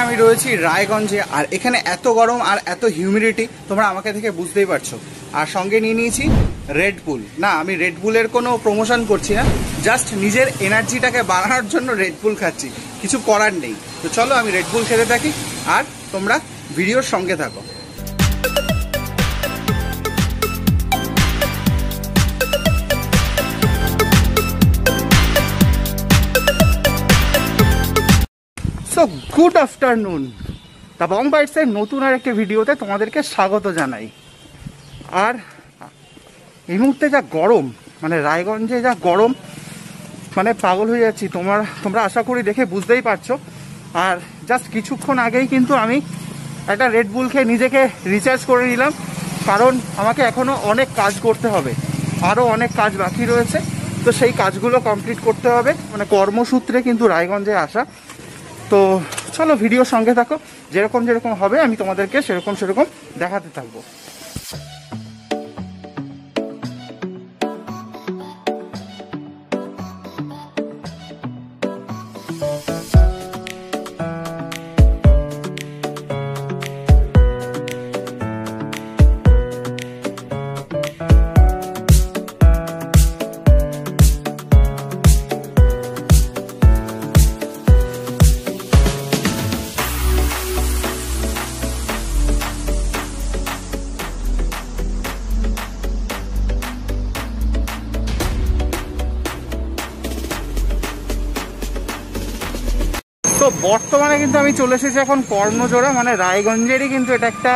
আমি রয়েছি রায়গঞ্জে, আর এখানে এত গরম আর এত হিউমিডিটি তোমরা আমাকে থেকে বুঝতেই পারছো। আর সঙ্গে নিয়ে নিয়েছি রেড বুল। না, আমি রেড বুলের কোনো প্রমোশন করছি না, জাস্ট নিজের এনার্জিটাকে বাড়ানোর জন্য রেড বুল খাচ্ছি, কিছু করার নেই। তো চলো আমি রেড বুল খেতে থাকি আর তোমরা ভিডিওর সঙ্গে থাকো। So good afternoon, the Bong বাইটসের নতুন আর একটা ভিডিওতে তোমাদেরকে স্বাগত জানাই। আর এই মুহূর্তে যা গরম, মানে রায়গঞ্জে যা গরম, মানে পাগল হয়ে যাচ্ছি। তোমরা আশা করি দেখে বুঝতেই পারছো। আর জাস্ট কিছুক্ষণ আগেই কিন্তু আমি একটা রেড বুল খেয়ে নিজেকে রিচার্জ করে নিলাম, কারণ আমাকে এখনও অনেক কাজ করতে হবে, আরও অনেক কাজ বাকি রয়েছে। তো সেই কাজগুলো কমপ্লিট করতে হবে, মানে কর্মসূত্রে কিন্তু রায়গঞ্জে আসা। তো চলো ভিডিওর সঙ্গে থাকো, যেরকম হবে আমি তোমাদেরকে সেরকম দেখাতে থাকবো। তো বর্তমানে কিন্তু আমি চলে এসেছি এখন কর্ণজোড়া, মানে রায়গঞ্জেরই কিন্তু এটা একটা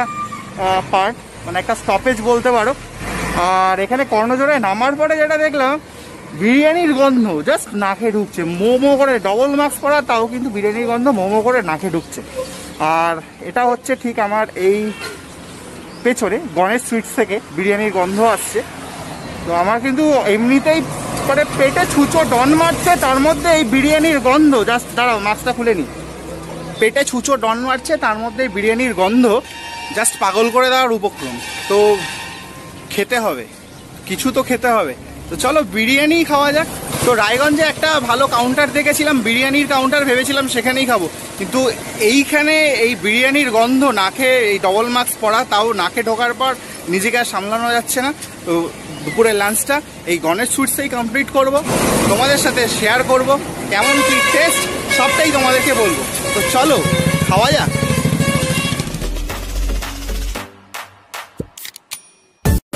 পার্ট, মানে একটা স্টপেজ বলতে পারো। আর এখানে কর্ণজোড়ায় নামার পরে যেটা দেখলাম, বিরিয়ানির গন্ধ জাস্ট নাকে ঢুকছে, মোমো করে, ডবল মাস্ক করা তাও কিন্তু বিরিয়ানির গন্ধ মোমো করে নাকে ঢুকছে। আর এটা হচ্ছে ঠিক আমার এই পেছনে গণেশ সুইটস থেকে বিরিয়ানির গন্ধ আসছে। তো আমার কিন্তু এমনিতেই করে পেটে ছুঁচো ডন মারছে, তার মধ্যে এই বিরিয়ানির গন্ধ জাস্ট, দাঁড়াও মাছটা খুলে নি, পেটে ছুঁচো ডন মারছে, তার মধ্যে এই বিরিয়ানির গন্ধ জাস্ট পাগল করে দেওয়ার উপক্রম। তো খেতে হবে, কিছু তো খেতে হবে। তো চলো বিরিয়ানি খাওয়া যাক। তো রায়গঞ্জে একটা ভালো কাউন্টার দেখেছিলাম, বিরিয়ানির কাউন্টার, ভেবেছিলাম সেখানেই খাবো, কিন্তু এইখানে এই বিরিয়ানির গন্ধ নাকে, এই ডবল মাস্ক পরা, তাও নাকে ঢোকার পর নিজেকে আর সামলানো যাচ্ছে না। তো দুপুরের লাঞ্চটা এই গণেশ সুইটসেই কমপ্লিট করব, তোমাদের সাথে শেয়ার করব কেমন কি টেস্ট, সবটাই তোমাদেরকে বলবো। তো চলো খাওয়া যাক।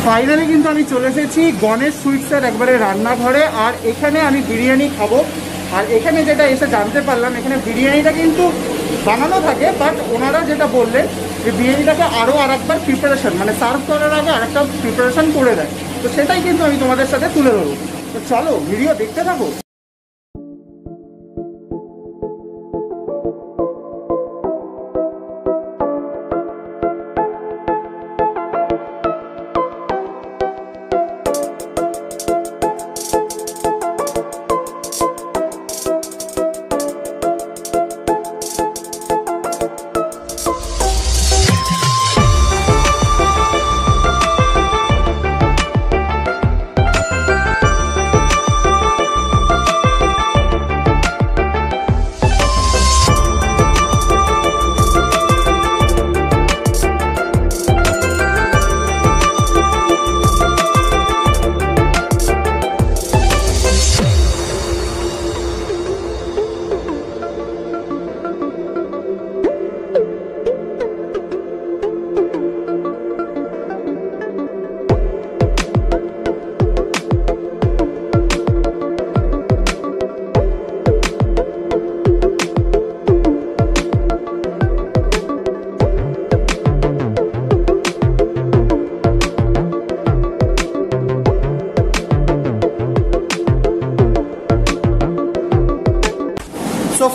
ফাইনালি কিন্তু আমি চলে এসেছি গণেশ সুইটসের একবারে রান্নাঘরে, আর এখানে আমি বিরিয়ানি খাবো। আর এখানে যেটা এসে জানতে পারলাম, এখানে বিরিয়ানিটা কিন্তু বানানো থাকে, বাট ওনারা যেটা বললেন যে বিরিয়ানিটাকে আরও আরেকবার প্রিপারেশন, মানে সার্ভ করার আগে আরেকটা প্রিপারেশন করে দেয়। তো সেটাই কিন্তু আমি তোমাদের সাথে তুলে ধরবো। তো চলো ভিডিও দেখতে থাকো।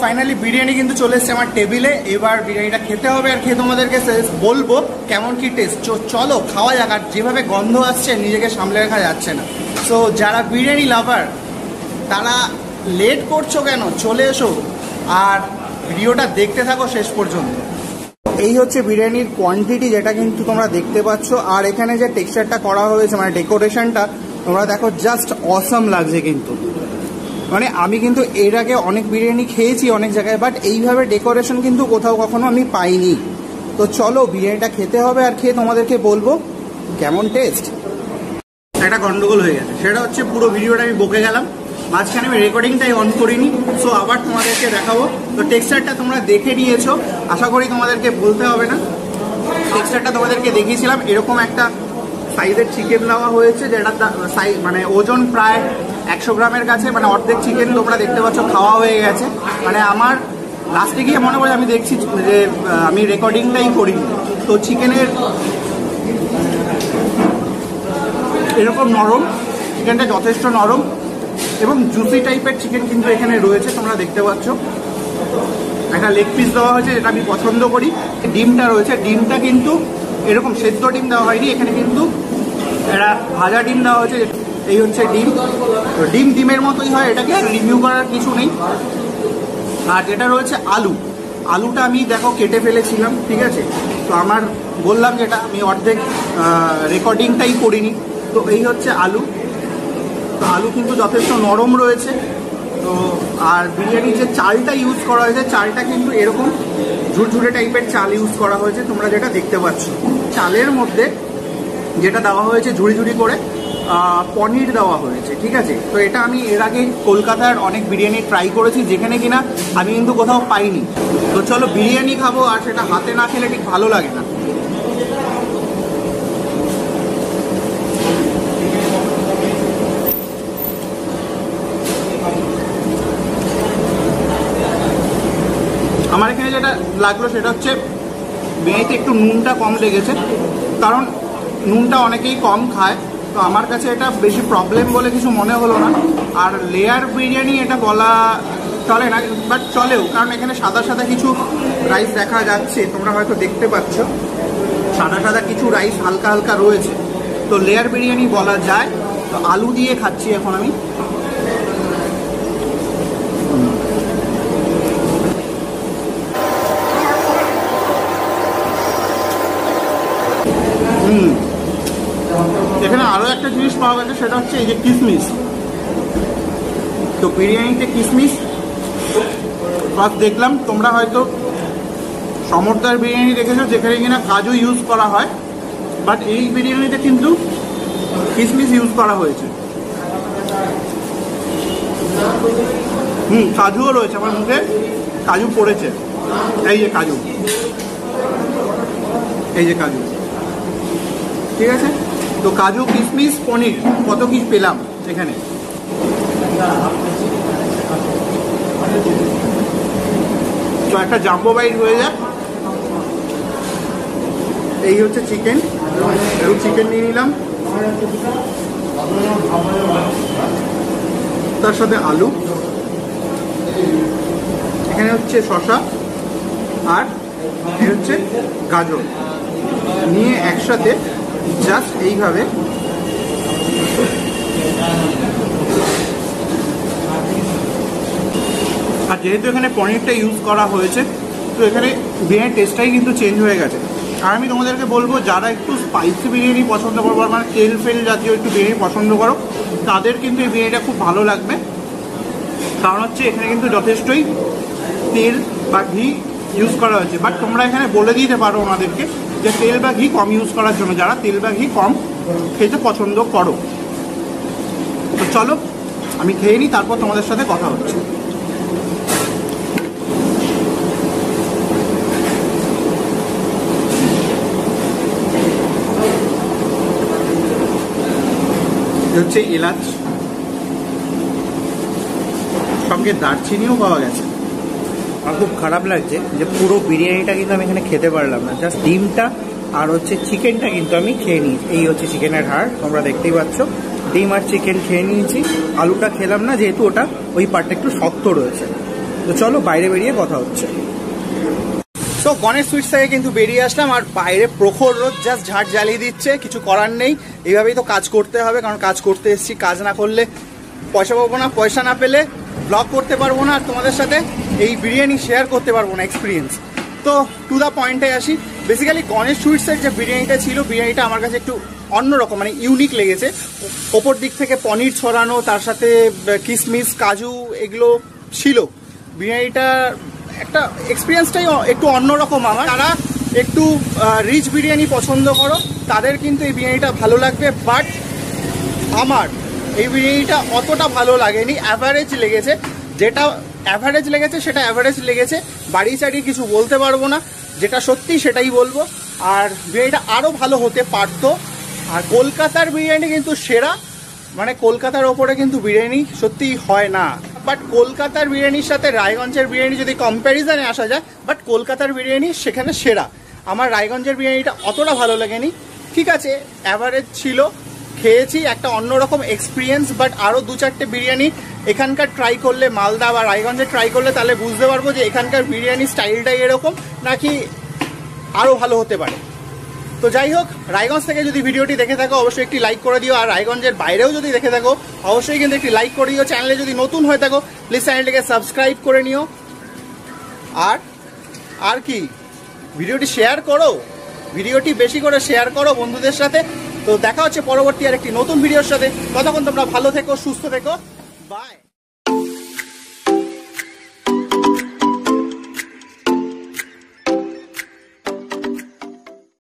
ফাইনালি বিরিয়ানি কিন্তু চলে এসছে আমার টেবিলে। এবার বিরিয়ানিটা খেতে হবে আর খেয়ে তোমাদেরকে বলবো কেমন কি টেস্ট। চলো খাওয়া যাক। আর যেভাবে গন্ধ আসছে নিজেকে সামলে রাখা যাচ্ছে না। সো যারা বিরিয়ানি লাভার তারা লেট করছো কেন, চলে এসো আর ভিডিওটা দেখতে থাকো শেষ পর্যন্ত। এই হচ্ছে বিরিয়ানির কোয়ান্টিটি, যেটা কিন্তু তোমরা দেখতে পাচ্ছ। আর এখানে যে টেক্সচারটা করা হয়েছে মানে ডেকোরেশনটা তোমরা দেখো, জাস্ট অসাম লাগছে কিন্তু। মানে আমি কিন্তু এর আগে অনেক বিরিয়ানি খেয়েছি অনেক জায়গায়, বাট এইভাবে ডেকোরেশন কিন্তু কোথাও কখনো আমি পাইনি। তো চলো বিরিয়ানিটা খেতে হবে আর খেয়ে তোমাদেরকে বলবো কেমন টেস্ট। একটা গন্ডগোল হয়ে গেছে, সেটা হচ্ছে পুরো ভিডিওটা আমি বকে গেলাম, মাঝখানে আমি রেকর্ডিংটাই অন করিনি। সো আবার তোমাদেরকে দেখাবো। তো টেক্সচারটা তোমরা দেখে নিয়েছো, আশা করি তোমাদেরকে বলতে হবে না। টেক্সচারটা তোমাদেরকে দেখিয়েছিলাম, এরকম একটা সাইজের চিকেন দেওয়া হয়েছে, যেটা মানে ওজন প্রায় 100 গ্রামের কাছে, মানে অর্ধেক চিকেন তোমরা দেখতে পাচ্ছ খাওয়া হয়ে গেছে। মানে আমার লাস্টে গিয়ে মনে পড়ে আমি দেখছি যে আমি রেকর্ডিংটাই করিনি। তো চিকেনের এরকম নরম, চিকেনটা যথেষ্ট নরম এবং জুসি টাইপের চিকেন কিন্তু এখানে রয়েছে, তোমরা দেখতে পাচ্ছ। একটা লেগ পিস দেওয়া হয়েছে যেটা আমি পছন্দ করি। ডিমটা রয়েছে, ডিমটা কিন্তু এরকম সেদ্ধ ডিম দেওয়া হয়নি, এখানে কিন্তু একটা ভাজা ডিম দেওয়া হয়েছে। এই হচ্ছে ডিম। তো ডিমের মতোই হয়, এটাকে রিভিউ করার কিছু নেই। আর যেটা রয়েছে আলুটা আমি দেখো কেটে ফেলেছিলাম, ঠিক আছে। তো আমার বললাম যেটা আমি অর্ধেক রেকর্ডিংটাই করিনি। তো এই হচ্ছে আলু। তো আলু কিন্তু যথেষ্ট নরম রয়েছে। তো আর বিরিয়ানির যে চালটা ইউজ করা হয়েছে, চালটা কিন্তু এরকম ঝুরঝুরে টাইপের চাল ইউজ করা হয়েছে, তোমরা যেটা দেখতে পাচ্ছ। চালের মধ্যে যেটা দেওয়া হয়েছে ঝুড়ি ঝুড়ি করে পনির দেওয়া হয়েছে, ঠিক আছে। তো এটা আমি এর আগে কলকাতার অনেক বিরিয়ানি ট্রাই করেছি, যেখানে কিনা আমি কিন্তু কোথাও পাইনি। তো চলো বিরিয়ানি খাবো, আর সেটা হাতে না খেলে ঠিক ভালো লাগে না। আমার এখানে যেটা লাগলো সেটা হচ্ছে বিরিয়ানিতে একটু নুনটা কম লেগেছে, কারণ নুনটা অনেকেই কম খায়। তো আমার কাছে এটা বেশি প্রবলেম বলে কিছু মনে হলো না। আর লেয়ার বিরিয়ানি এটা বলা চলে না, বাট চলেও, কারণ এখানে সাদা সাদা কিছু রাইস দেখা যাচ্ছে, তোমরা হয়তো দেখতে পাচ্ছ সাদা সাদা কিছু রাইস হালকা হালকা রয়েছে। তো লেয়ার বিরিয়ানি বলা যায়। তো আলু দিয়ে খাচ্ছি এখন আমি। এখানে আরও একটা জিনিস পাওয়া গেছে, সেটা হচ্ছে এই যে কিশমিশ। তো বিরিয়ানিতে কিশমিশ প্লাস দেখলাম, তোমরা হয়তো সমর্দার বিরিয়ানি দেখেছো যেখানে কিনা কাজু ইউজ করা হয়, বাট এই বিরিয়ানিতে কিন্তু কিশমিশ ইউজ করা হয়েছে। কাজুও রয়েছে, আমার মুখে কাজু পড়েছে। এই যে কাজু, এই যে কাজু, ঠিক আছে। তো কাজু, কিশমিশ, পনির, কত কি পেলাম এখানে। তো একটা জাম্বো বাইট হয়ে যায়। এই হচ্ছে চিকেন, এবং চিকেন নিয়ে নিলাম, তার সাথে আলু, এখানে হচ্ছে শসা, আর হচ্ছে গাজর নিয়ে একসাথে জাস্ট এইভাবে আর যেহেতু এখানে পনিরটা ইউজ করা হয়েছে, তো এখানে বিরিয়ানির টেস্টটাই কিন্তু চেঞ্জ হয়ে গেছে। আর আমি তোমাদেরকে বলবো, যারা একটু স্পাইসি বিরিয়ানি পছন্দ করবো, মানে তেল ফেল জাতীয় একটু বিরিয়ানি পছন্দ করো, তাদের কিন্তু এই বিরিয়ানিটা খুব ভালো লাগবে। কারণ হচ্ছে এখানে কিন্তু যথেষ্টই তেল বা ঘি ইউজ করা হয়েছে। বাট তোমরা এখানে বলে দিতে পারো ওনাদেরকে যে তেল বা ঘি কম ইউজ করার জন্য, যারা তেল বা ঘি কম খেতে পছন্দ করো। তো চলো আমি খেয়ে নিই, তারপর তোমাদের সাথে কথা হচ্ছে। হচ্ছে এলাচ, সঙ্গে দারচিনিও পাওয়া গেছে। আমার খুব খারাপ লাগছে যে পুরো বিরিয়ানিটা কিন্তু আমি এখানে খেতে পারলাম না, জাস্ট ডিমটা আর হচ্ছে চিকেনটা কিন্তু আমি খেয়ে নিয়েছি। এই হচ্ছে চিকেনের হাড়, তোমরা দেখতেই পাচ্ছ। ডিম আর চিকেন খেয়ে নিয়েছি, আলুটা খেলাম না, যেহেতু ওটা ওই পার্টটা একটু শক্ত রয়েছে। তো তো চলো বাইরে বেরিয়ে কথা হচ্ছে। তো গণেশ সুইটস থেকে কিন্তু বেরিয়ে আসলাম, আর বাইরে প্রখর রোদ জাস্ট ঝাড় জ্বালিয়ে দিচ্ছে, কিছু করার নেই, এইভাবেই তো কাজ করতে হবে, কারণ কাজ করতে এসেছি, কাজ না করলে পয়সা পাবো না, পয়সা না পেলে ব্লগ করতে পারবো না, আর তোমাদের সাথে এই বিরিয়ানি শেয়ার করতে পারবো না এক্সপিরিয়েন্স। তো টু দ্য পয়েন্টে আসি, বেসিক্যালি গণেশ সুইটসের যে বিরিয়ানিটা ছিল, বিরিয়ানিটা আমার কাছে একটু অন্যরকম, মানে ইউনিক লেগেছে। ওপর দিক থেকে পনির ছড়ানো, তার সাথে কিশমিশ কাজু এগুলো ছিল। বিরিয়ানিটা একটা এক্সপিরিয়েন্সটাই একটু অন্যরকম। আমার যারা একটু রিচ বিরিয়ানি পছন্দ করো তাদের কিন্তু এই বিরিয়ানিটা ভালো লাগবে, বাট আমার এই বিরিয়ানিটা অতটা ভালো লাগেনি, অ্যাভারেজ লেগেছে। যেটা অ্যাভারেজ লেগেছে সেটা অ্যাভারেজ লেগেছে, বাড়ি চাড়ি কিছু বলতে পারবো না, যেটা সত্যি সেটাই বলবো। আর বিরিয়ানিটা আরও ভালো হতে পারতো। আর কলকাতার বিরিয়ানি কিন্তু সেরা, মানে কলকাতার ওপরে কিন্তু বিরিয়ানি সত্যিই হয় না। বাট কলকাতার বিরিয়ানির সাথে রায়গঞ্জের বিরিয়ানি যদি কম্প্যারিজনে আসা যায়, বাট কলকাতার বিরিয়ানি সেখানে সেরা। আমার রায়গঞ্জের বিরিয়ানিটা অতটা ভালো লাগেনি, ঠিক আছে অ্যাভারেজ ছিল, খেয়েছি, একটা অন্যরকম এক্সপিরিয়েন্স। বাট আরও 2-4টে বিরিয়ানি এখানকার ট্রাই করলে, মালদা বা রায়গঞ্জে ট্রাই করলে, তাহলে বুঝতে পারবো যে এখানকার বিরিয়ানি স্টাইলটাই এরকম নাকি আরও ভালো হতে পারে। তো যাই হোক, রায়গঞ্জ থেকে যদি ভিডিওটি দেখে থাকো অবশ্যই একটি লাইক করে দিও, আর রায়গঞ্জের বাইরেও যদি দেখে থাকো অবশ্যই কিন্তু একটি লাইক করে দিও। চ্যানেলে যদি নতুন হয়ে থাকো প্লিজ চ্যানেলটিকে সাবস্ক্রাইব করে নিও। আর কি, ভিডিওটি শেয়ার করো, ভিডিওটি বেশি করে শেয়ার করো বন্ধুদের সাথে। তো দেখা হচ্ছে পরবর্তী আর একটি নতুন ভিডিওর সাথে। ততক্ষণ তোমরা ভালো থেকো, সুস্থ থেকো, বাই।